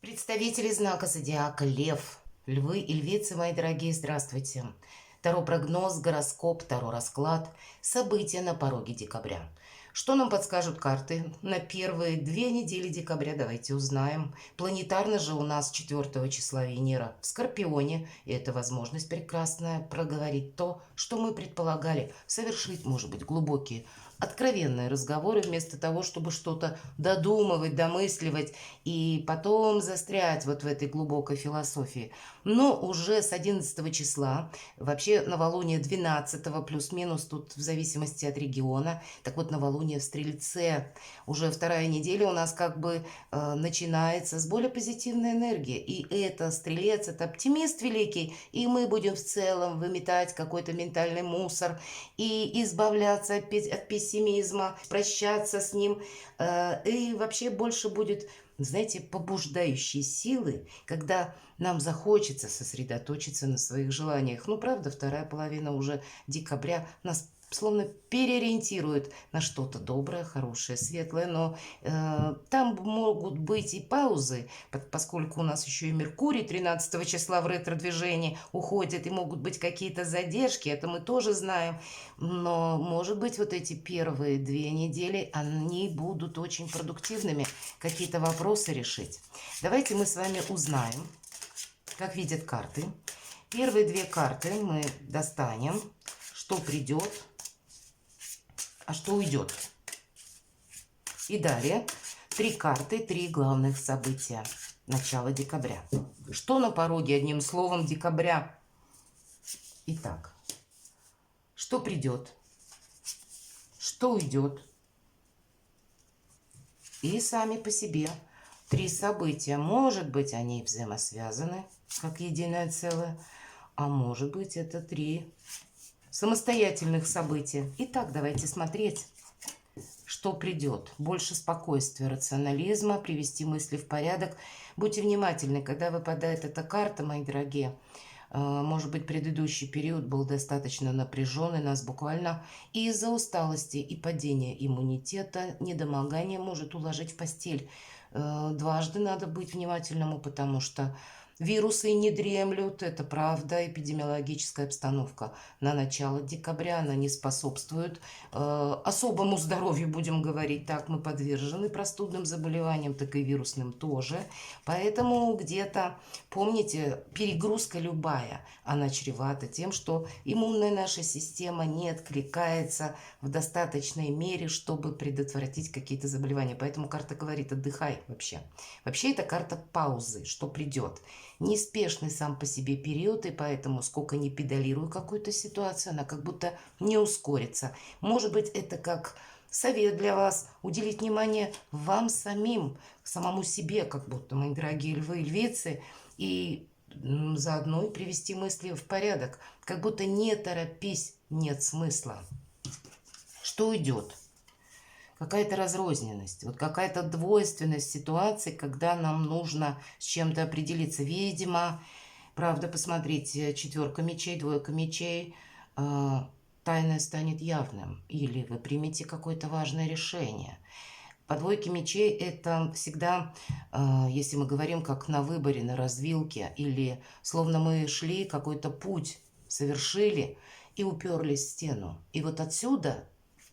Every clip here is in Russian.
Представители знака зодиака Лев, Львы и Львицы, мои дорогие, здравствуйте. Таро-прогноз, гороскоп, таро-расклад, события на пороге декабря. Что нам подскажут карты на первые 2 недели декабря? Давайте узнаем. Планетарно же у нас 4 числа Венера в Скорпионе, и это возможность прекрасная проговорить то, что мы предполагали, совершить, может быть, глубокие откровенные разговоры вместо того, чтобы что-то додумывать, домысливать и потом застрять вот в этой глубокой философии. Но уже с 11 числа, вообще новолуние 12 плюс-минус, тут в зависимости от региона, так вот новолуние в Стрельце, уже вторая неделя у нас как бы начинается с более позитивной энергии. И это Стрелец, это оптимист великий, и мы будем в целом выметать какой-то ментальный мусор и избавляться от пессимизма, прощаться с ним, и вообще больше будет, знаете, побуждающие силы, когда нам захочется сосредоточиться на своих желаниях. Ну, правда, вторая половина уже декабря нас словно переориентирует на что-то доброе, хорошее, светлое, но там могут быть и паузы, поскольку у нас еще и Меркурий 13 числа в ретро-движении уходит, и могут быть какие-то задержки, это мы тоже знаем, но, может быть, вот эти первые 2 недели, они будут очень продуктивными, какие-то вопросы решить. Давайте мы с вами узнаем, как видят карты. Первые 2 карты мы достанем, что придет, а что уйдет. И далее 3 карты, 3 главных события начала декабря. Что на пороге, одним словом, декабря? Итак, что придет, что уйдет. И сами по себе 3 события. Может быть, они взаимосвязаны, как единое целое, а может быть, это 3 самостоятельных события. Итак, давайте смотреть, что придет. Больше спокойствия, рационализма, привести мысли в порядок. Будьте внимательны, когда выпадает эта карта, мои дорогие. Может быть, предыдущий период был достаточно напряженный, нас буквально из-за усталости и падения иммунитета, недомогания может уложить в постель. Дважды надо быть внимательному, потому что вирусы не дремлют, это правда, эпидемиологическая обстановка на начало декабря, она не способствует особому здоровью, будем говорить так, мы подвержены простудным заболеваниям, так и вирусным тоже, поэтому где-то, помните, перегрузка любая, она чревата тем, что иммунная наша система не откликается в достаточной мере, чтобы предотвратить какие-то заболевания, поэтому карта говорит, отдыхай вообще. Вообще это карта паузы, что придет. Неспешный сам по себе период, и поэтому сколько ни педалирую какую-то ситуацию, она как будто не ускорится. Может быть, это как совет для вас, уделить внимание вам самим, самому себе, как будто, мои дорогие львы и львицы, и заодно и привести мысли в порядок. Как будто не торопись, нет смысла. Что уйдет? Какая-то разрозненность, вот какая-то двойственность ситуации, когда нам нужно с чем-то определиться. Видимо, правда, посмотрите, 4 мечей, 2 мечей, тайное станет явным, или вы примете какое-то важное решение. По 2 мечей это всегда, если мы говорим как на выборе, на развилке, или словно мы шли какой-то путь, совершили и уперлись в стену. И вот отсюда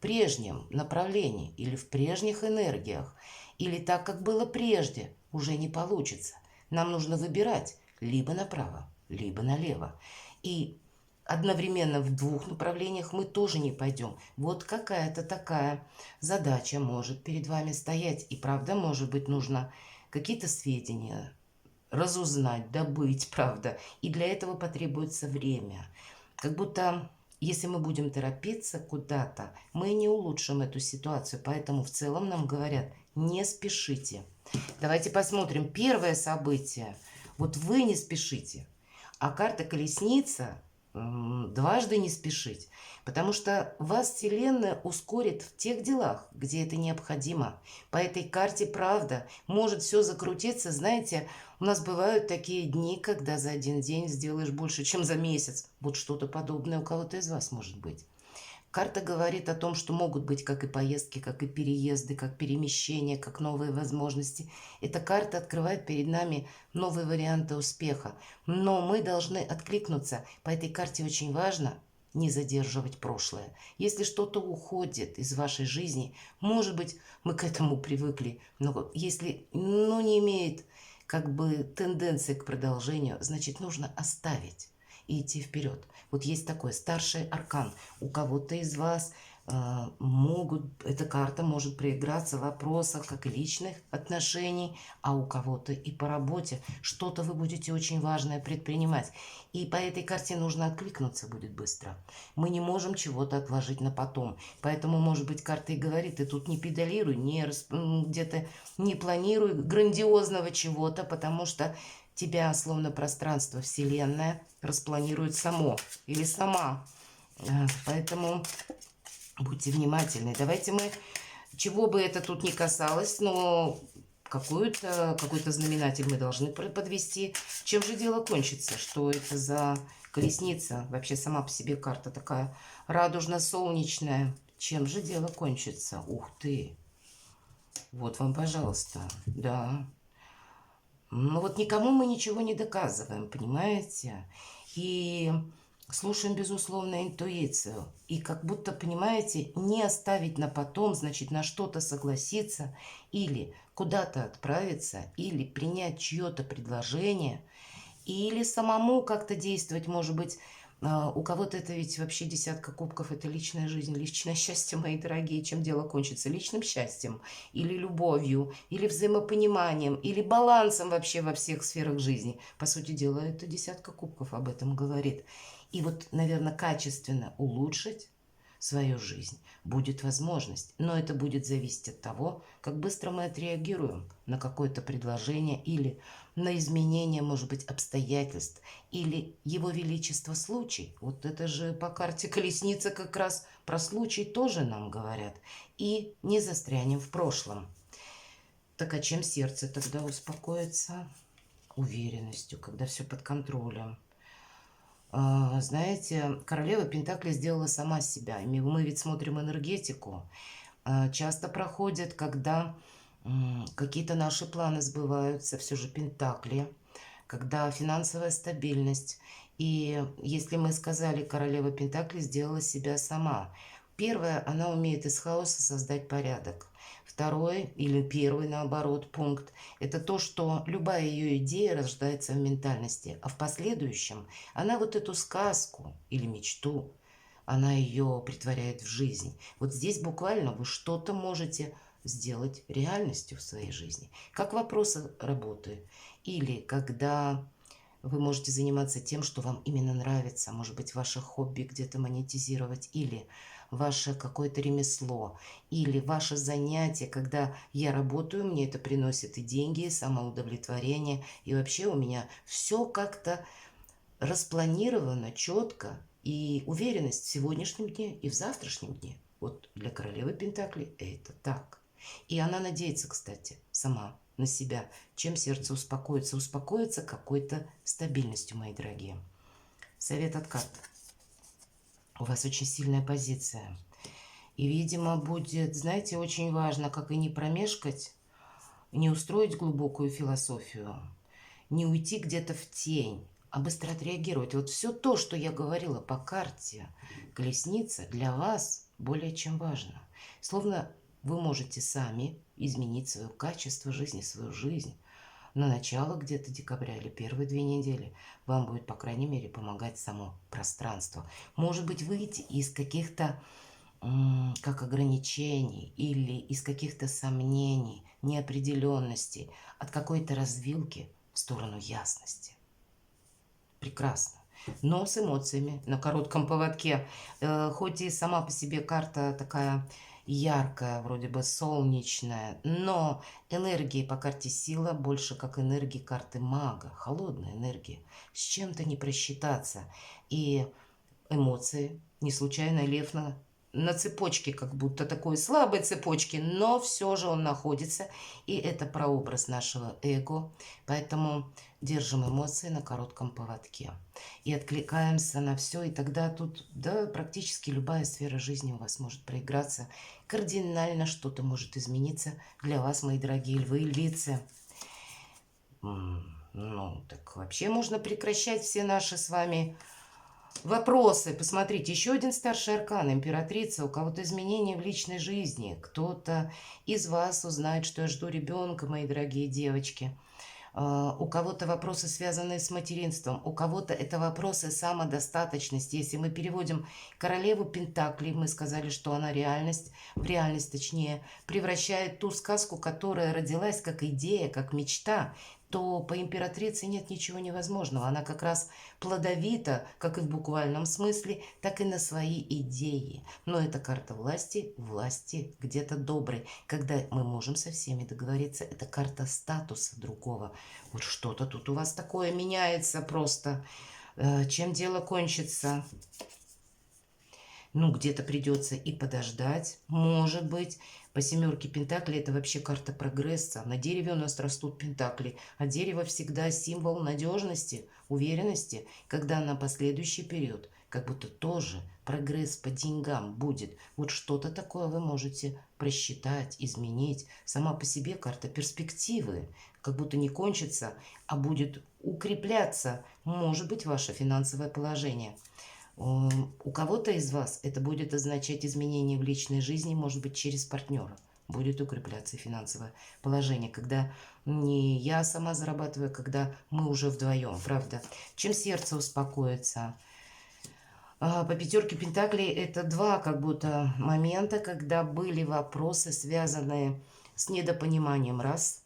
прежнем направлении или в прежних энергиях, или так, как было прежде, уже не получится. Нам нужно выбирать либо направо, либо налево. И одновременно в 2 направлениях мы тоже не пойдем. Вот какая-то такая задача может перед вами стоять. И правда, может быть, нужно какие-то сведения разузнать, добыть, правда. И для этого потребуется время. Как будто если мы будем торопиться куда-то, мы не улучшим эту ситуацию. Поэтому в целом нам говорят, не спешите. Давайте посмотрим. Первое событие. Вот вы не спешите. А карта колесница дважды не спешить. Потому что вас Вселенная ускорит в тех делах, где это необходимо. По этой карте, правда, может все закрутиться. Знаете, у нас бывают такие дни, когда за один день сделаешь больше, чем за месяц. Вот что-то подобное у кого-то из вас может быть. Карта говорит о том, что могут быть как и поездки, как и переезды, как перемещения, как новые возможности. Эта карта открывает перед нами новые варианты успеха. Но мы должны откликнуться. По этой карте очень важно не задерживать прошлое. Если что-то уходит из вашей жизни, может быть, мы к этому привыкли, но если не имеет как бы тенденции к продолжению, значит, нужно оставить и идти вперед. Вот есть такой старший аркан. У кого-то из вас эта карта может проиграться в вопросах как и личных отношений, а у кого-то и по работе. Что-то вы будете очень важное предпринимать. И по этой карте нужно откликнуться будет быстро. Мы не можем чего-то отложить на потом. Поэтому, может быть, карта и говорит, ты тут не педалируй, где-то не планируй грандиозного чего-то, потому что тебя словно пространство, вселенная распланирует само или сама. Поэтому будьте внимательны. Давайте мы, чего бы это тут ни касалось, но какой-то знаменатель мы должны подвести. Чем же дело кончится? Что это за колесница? Вообще сама по себе карта такая радужно-солнечная. Чем же дело кончится? Ух ты! Вот вам, пожалуйста. Да. Ну вот никому мы ничего не доказываем, понимаете? И слушаем, безусловно, интуицию. И как будто, понимаете, не оставить на потом, значит, на что-то согласиться или куда-то отправиться, или принять чье-то предложение, или самому как-то действовать, может быть. У кого-то это ведь вообще десятка кубков, это личная жизнь, личное счастье, мои дорогие. Чем дело кончится? Личным счастьем, или любовью, или взаимопониманием, или балансом вообще во всех сферах жизни. По сути дела, это десятка кубков об этом говорит. И вот, наверное, качественно улучшить свою жизнь будет возможность. Но это будет зависеть от того, как быстро мы отреагируем на какое-то предложение или на изменение, может быть, обстоятельств, или его величество случай. Вот это же по карте колесница как раз про случай тоже нам говорят. И не застрянем в прошлом. Так а чем сердце тогда успокоится? Уверенностью, когда все под контролем. Знаете, королева Пентаклей сделала сама себя. Мы ведь смотрим энергетику. Часто проходит, когда какие-то наши планы сбываются, все же Пентакли, когда финансовая стабильность. И если мы сказали, королева Пентаклей сделала себя сама. Первое, она умеет из хаоса создать порядок. Второй, или первый, наоборот, пункт, это то, что любая ее идея рождается в ментальности, а в последующем она вот эту сказку или мечту, она ее притворяет в жизнь. Вот здесь буквально вы что-то можете сделать реальностью в своей жизни. Как вопросы работы. Или когда вы можете заниматься тем, что вам именно нравится. Может быть, ваше хобби где-то монетизировать. Или ваше какое-то ремесло. Или ваше занятие, когда я работаю, мне это приносит и деньги, и самоудовлетворение. И вообще у меня все как-то распланировано четко. И уверенность в сегодняшнем дне и в завтрашнем дне. Вот для королевы Пентаклей это так. И она надеется, кстати, сама на себя. Чем сердце успокоится? Успокоится какой-то стабильностью, мои дорогие. Совет от карт. У вас очень сильная позиция. И, видимо, будет, знаете, очень важно, как и не промешкать, не устроить глубокую философию, не уйти где-то в тень, а быстро отреагировать. Вот все то, что я говорила по карте колесница, для вас более чем важно. Словно вы можете сами изменить свое качество жизни, свою жизнь. На начало где-то декабря или первые 2 недели вам будет, по крайней мере, помогать само пространство. Может быть, выйти из каких-то как ограничений или из каких-то сомнений, неопределенностей, от какой-то развилки в сторону ясности. Прекрасно. Но с эмоциями, на коротком поводке. Хоть и сама по себе карта такая яркая, вроде бы солнечная, но энергии по карте сила больше как энергии карты мага, холодная энергия. С чем-то не просчитаться. И эмоции, не случайно лев на цепочке, как будто такой слабой цепочке, но все же он находится, и это прообраз нашего эго, поэтому держим эмоции на коротком поводке и откликаемся на все, и тогда тут, да, практически любая сфера жизни у вас может проиграться, кардинально что-то может измениться для вас, мои дорогие львы и львицы. Ну, так вообще можно прекращать все наши с вами вопросы. Посмотрите, еще один старший аркан, императрица. У кого-то изменения в личной жизни. Кто-то из вас узнает, что я жду ребенка, мои дорогие девочки. У кого-то вопросы, связанные с материнством. У кого-то это вопросы самодостаточности. Если мы переводим королеву Пентаклей, мы сказали, что она реальность, в реальность точнее, превращает ту сказку, которая родилась как идея, как мечта, то по императрице нет ничего невозможного. Она как раз плодовита, как и в буквальном смысле, так и на свои идеи. Но это карта власти где-то доброй. Когда мы можем со всеми договориться, это карта статуса другого. Вот что-то тут у вас такое меняется просто. Чем дело кончится? Ну, где-то придется и подождать, может быть. По семерке пентаклей это вообще карта прогресса. На дереве у нас растут пентакли, а дерево всегда символ надежности, уверенности, когда на последующий период как будто тоже прогресс по деньгам будет. Вот что-то такое вы можете просчитать, изменить. Сама по себе карта перспективы, как будто не кончится, а будет укрепляться, может быть, ваше финансовое положение. У кого-то из вас это будет означать изменения в личной жизни, может быть, через партнера. Будет укрепляться финансовое положение, когда не я сама зарабатываю, когда мы уже вдвоем, правда. Чем сердце успокоится? По пятерке пентаклей это два как будто момента, когда были вопросы, связанные с недопониманием, раз.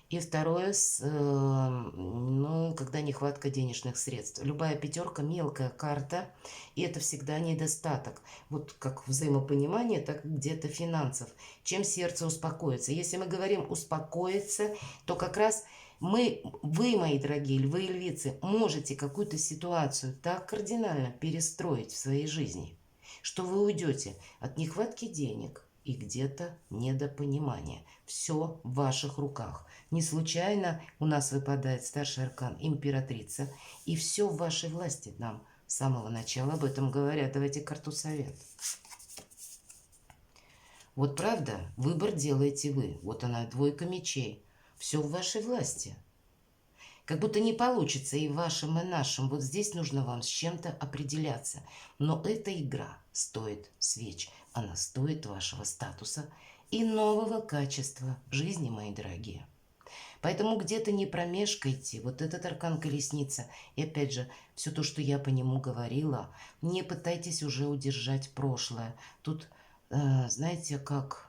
И второе, ну, когда нехватка денежных средств. Любая пятерка – мелкая карта, и это всегда недостаток. Вот как взаимопонимание, так и где-то финансов. Чем сердце успокоится. Если мы говорим «успокоиться», то как раз вы, мои дорогие львы и львицы, можете какую-то ситуацию так кардинально перестроить в своей жизни, что вы уйдете от нехватки денег и где-то недопонимания. Все в ваших руках. Не случайно у нас выпадает старший аркан императрица, и все в вашей власти. Нам с самого начала об этом говорят. Давайте карту совет. Вот правда, выбор делаете вы. Вот она, двойка мечей. Все в вашей власти. Как будто не получится и вашим, и нашим. Вот здесь нужно вам с чем-то определяться. Но эта игра стоит свеч. Она стоит вашего статуса и нового качества жизни, мои дорогие. Поэтому где-то не промешкайте. Вот этот аркан колесница. И опять же, все то, что я по нему говорила, не пытайтесь уже удержать прошлое. Тут, знаете, как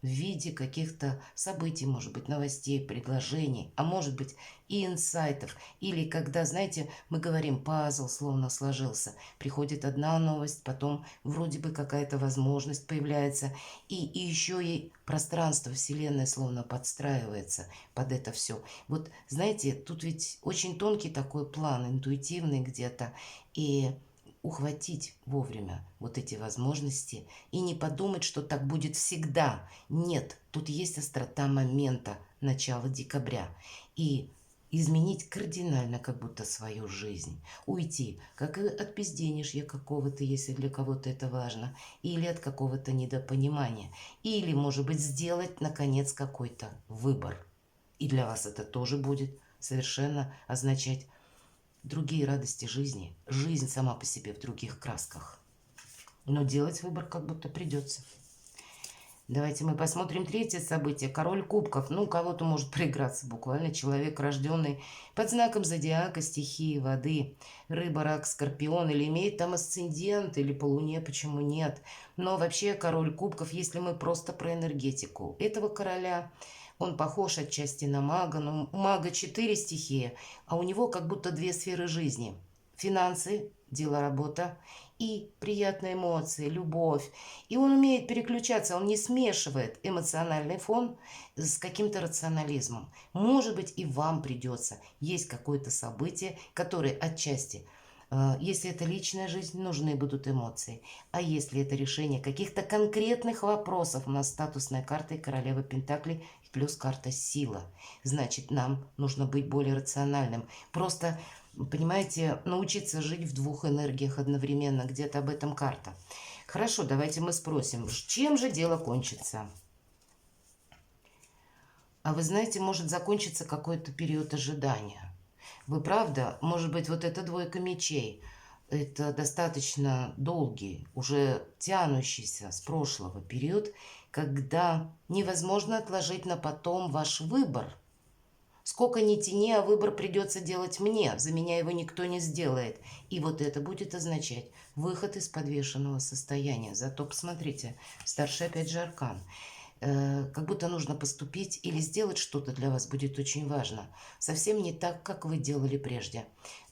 в виде каких-то событий, может быть, новостей, предложений, а может быть и инсайтов. Или когда, знаете, мы говорим, пазл словно сложился. Приходит одна новость, потом вроде бы какая-то возможность появляется. И еще и пространство, вселенная словно подстраивается под это все. Вот, знаете, тут ведь очень тонкий такой план, интуитивный где-то. И ухватить вовремя вот эти возможности и не подумать, что так будет всегда. Нет, тут есть острота момента начала декабря. И изменить кардинально как будто свою жизнь. Уйти, как и от безденежья какого-то, если для кого-то это важно, или от какого-то недопонимания. Или, может быть, сделать, наконец, какой-то выбор. И для вас это тоже будет совершенно означать другие радости жизни. Жизнь сама по себе в других красках. Но делать выбор как будто придется. Давайте мы посмотрим третье событие. Король кубков. Ну, у кого-то может проиграться буквально человек, рожденный под знаком зодиака, стихии воды. Рыба, рак, скорпион. Или имеет там асцендент, или по луне, почему нет. Но вообще король кубков, если мы просто про энергетику этого короля... Он похож отчасти на мага, но у мага 4 стихии, а у него как будто 2 сферы жизни. Финансы, дело, работа и приятные эмоции, любовь. И он умеет переключаться, он не смешивает эмоциональный фон с каким-то рационализмом. Может быть, и вам придется. Есть какое-то событие, которое отчасти Если это личная жизнь, нужны будут эмоции. А если это решение каких-то конкретных вопросов, у нас статусная карта и королева Пентаклей плюс карта сила. Значит, нам нужно быть более рациональным. Просто, понимаете, научиться жить в двух энергиях одновременно. Где-то об этом карта. Хорошо, давайте мы спросим, чем же дело кончится? А вы знаете, может закончиться какой-то период ожидания. Вы правда, может быть, вот эта двойка мечей, это достаточно долгий, уже тянущийся с прошлого период, когда невозможно отложить на потом ваш выбор. Сколько ни тяни, а выбор придется делать мне, за меня его никто не сделает. И вот это будет означать выход из подвешенного состояния. Зато посмотрите, старший опять же аркан. Как будто нужно поступить или сделать что-то для вас будет очень важно. Совсем не так, как вы делали прежде.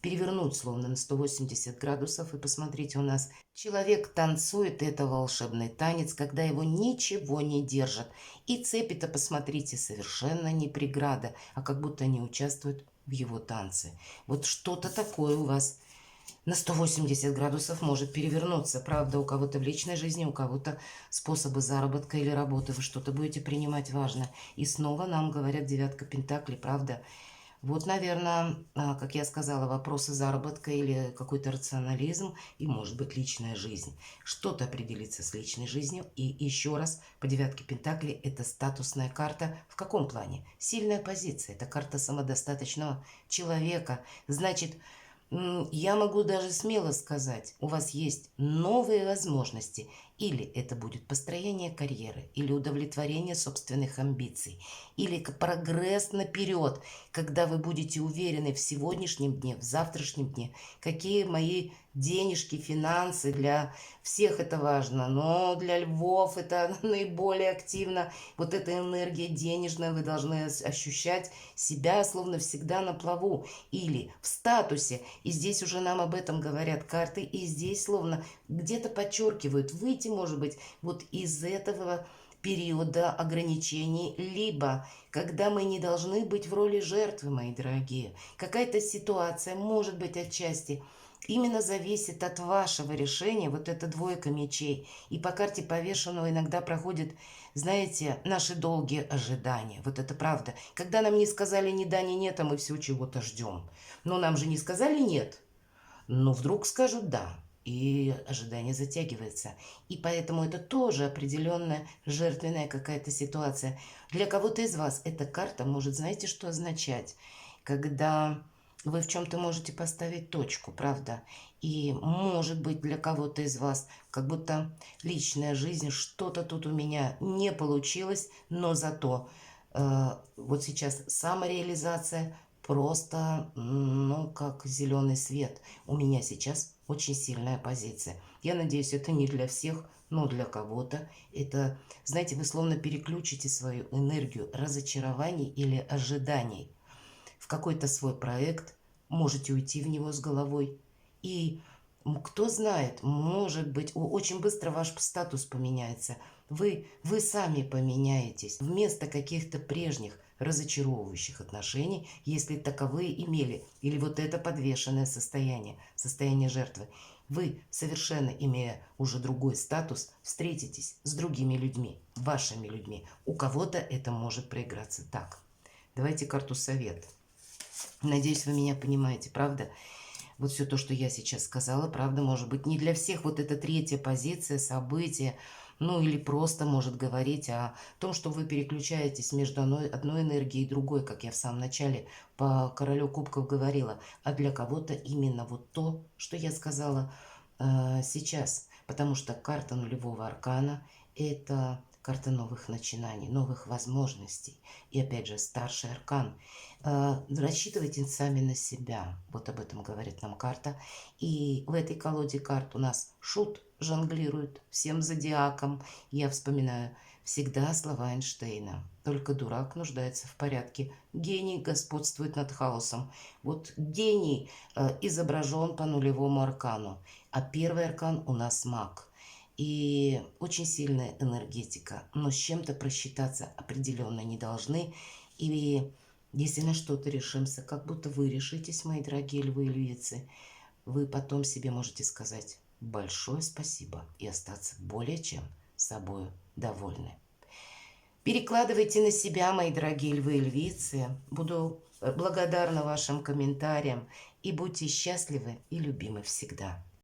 Перевернуть словно на 180 градусов и посмотрите, у нас человек танцует, это волшебный танец, когда его ничего не держит. И цепи-то, посмотрите, совершенно не преграда, а как будто они участвуют в его танце. Вот что-то такое у вас на 180 градусов может перевернуться. Правда, у кого-то в личной жизни, у кого-то способы заработка или работы. Вы что-то будете принимать важно. И снова нам говорят девятка пентаклей, правда. Вот, наверное, как я сказала, вопросы заработка или какой-то рационализм и, может быть, личная жизнь. Что-то определится с личной жизнью. И еще раз, по девятке пентаклей это статусная карта. В каком плане? Сильная позиция. Это карта самодостаточного человека. Значит, я могу даже смело сказать, у вас есть новые возможности. Или это будет построение карьеры, или удовлетворение собственных амбиций, или прогресс наперед, когда вы будете уверены в сегодняшнем дне, в завтрашнем дне, какие мои денежки, финансы, для всех это важно, но для львов это наиболее активно. Вот эта энергия денежная, вы должны ощущать себя словно всегда на плаву или в статусе. И здесь уже нам об этом говорят карты, и здесь словно где-то подчеркивают, выйти, может быть, вот из этого периода ограничений, либо когда мы не должны быть в роли жертвы, мои дорогие. Какая-то ситуация, может быть, отчасти именно зависит от вашего решения, вот эта двойка мечей. И по карте повешенного иногда проходят, знаете, наши долгие ожидания. Вот это правда. Когда нам не сказали ни да, ни нет, а мы все чего-то ждем. Но нам же не сказали нет. Но вдруг скажут да. И ожидание затягивается. И поэтому это тоже определенная жертвенная какая-то ситуация. Для кого-то из вас эта карта может, знаете, что означать? Когда вы в чем-то можете поставить точку, правда? И может быть для кого-то из вас как будто личная жизнь, что-то тут у меня не получилось, но зато вот сейчас самореализация просто, ну, как зеленый свет. У меня сейчас очень сильная позиция. Я надеюсь, это не для всех, но для кого-то. Это, знаете, вы словно переключите свою энергию разочарований или ожиданий в какой-то свой проект, можете уйти в него с головой. И кто знает, может быть, очень быстро ваш статус поменяется. Вы сами поменяетесь. Вместо каких-то прежних разочаровывающих отношений, если таковые имели, или вот это подвешенное состояние, состояние жертвы, вы, совершенно имея уже другой статус, встретитесь с другими людьми, вашими людьми. У кого-то это может проиграться так. Давайте карту совет. Надеюсь, вы меня понимаете, правда? Вот все то, что я сейчас сказала, правда, может быть, не для всех вот эта третья позиция, события, ну или просто может говорить о том, что вы переключаетесь между одной энергией и другой, как я в самом начале по королю кубков говорила. А для кого-то именно вот то, что я сказала сейчас. Потому что карта нулевого аркана – это карта новых начинаний, новых возможностей. И опять же, старший аркан. Рассчитывайте сами на себя. Вот об этом говорит нам карта. И в этой колоде карт у нас шут жонглирует всем зодиаком. Я вспоминаю всегда слова Эйнштейна. Только дурак нуждается в порядке. Гений господствует над хаосом. Вот гений изображен по нулевому аркану. А первый аркан у нас маг. И очень сильная энергетика. Но с чем-то просчитаться определенно не должны. И если на что-то решимся, как будто вы решитесь, мои дорогие львы и львицы, вы потом себе можете сказать большое спасибо и остаться более чем собою довольны. Перекладывайте на себя, мои дорогие львы и львицы. Буду благодарна вашим комментариям и будьте счастливы и любимы всегда.